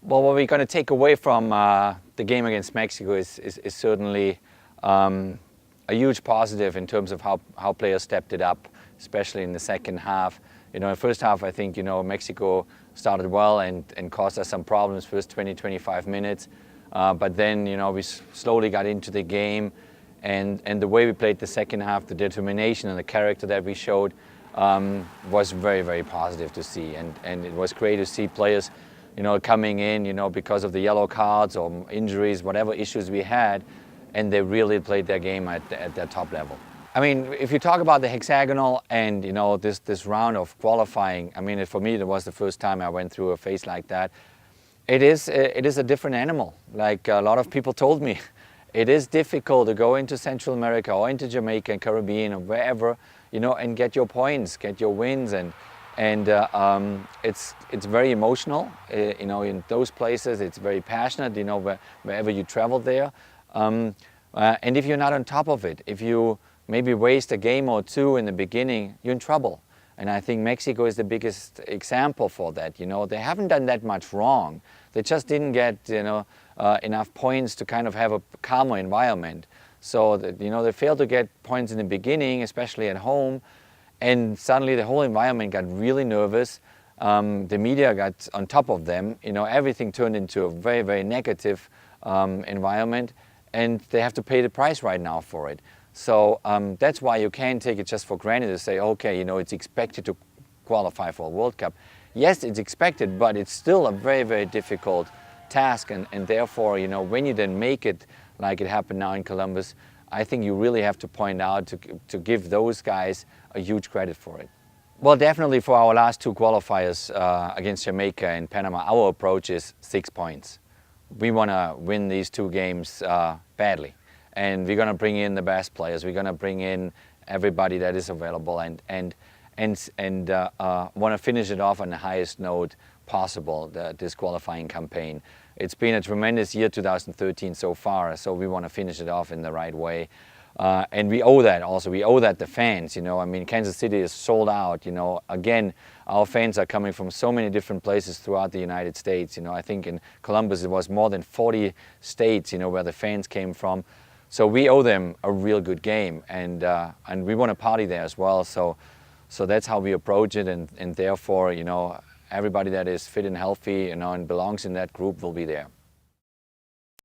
Well, what we're going to take away from the game against Mexico is certainly a huge positive in terms of how players stepped it up, especially in the second half. In the first half, I think, Mexico started well and caused us some problems first 20-25 minutes. But then, we slowly got into the game, and the way we played the second half, the determination and the character that we showed was very, very positive to see. And it was great to see players coming in, because of the yellow cards or injuries, whatever issues we had, and they really played their game at their top level. I mean, if you talk about the hexagonal and, this round of qualifying, I mean, for me, it was the first time I went through a phase like that. It is a different animal. Like a lot of people told me, it is difficult to go into Central America or into Jamaica and Caribbean or wherever, and get your points, get your wins, and it's very emotional. In those places, it's very passionate. Wherever you travel there, and if you're not on top of it, if you maybe waste a game or two in the beginning, you're in trouble. And I think Mexico is the biggest example for that. They haven't done that much wrong. They just didn't get enough points to kind of have a calmer environment. So that, they failed to get points in the beginning, especially at home. And suddenly the whole environment got really nervous. The media got on top of them. Everything turned into a very, very negative environment, and they have to pay the price right now for it. So that's why you can't take it just for granted to say, okay, it's expected to qualify for a World Cup. Yes, it's expected, but it's still a very, very difficult task. And therefore, when you then make it like it happened now in Columbus, I think you really have to point out to give those guys a huge credit for it. Well, definitely for our last two qualifiers against Jamaica and Panama, our approach is 6 points. We want to win these two games badly, and we're going to bring in the best players. We're going to bring in everybody that is available, and want to finish it off on the highest note possible, this qualifying campaign. It's been a tremendous year, 2013 so far, so we want to finish it off in the right way. And we owe that also. We owe that the fans, I mean, Kansas City is sold out, Again, our fans are coming from so many different places throughout the United States. I think in Columbus it was more than 40 states, where the fans came from. So we owe them a real good game, and we want to party there as well. So that's how we approach it, and therefore, everybody that is fit and healthy, and belongs in that group will be there.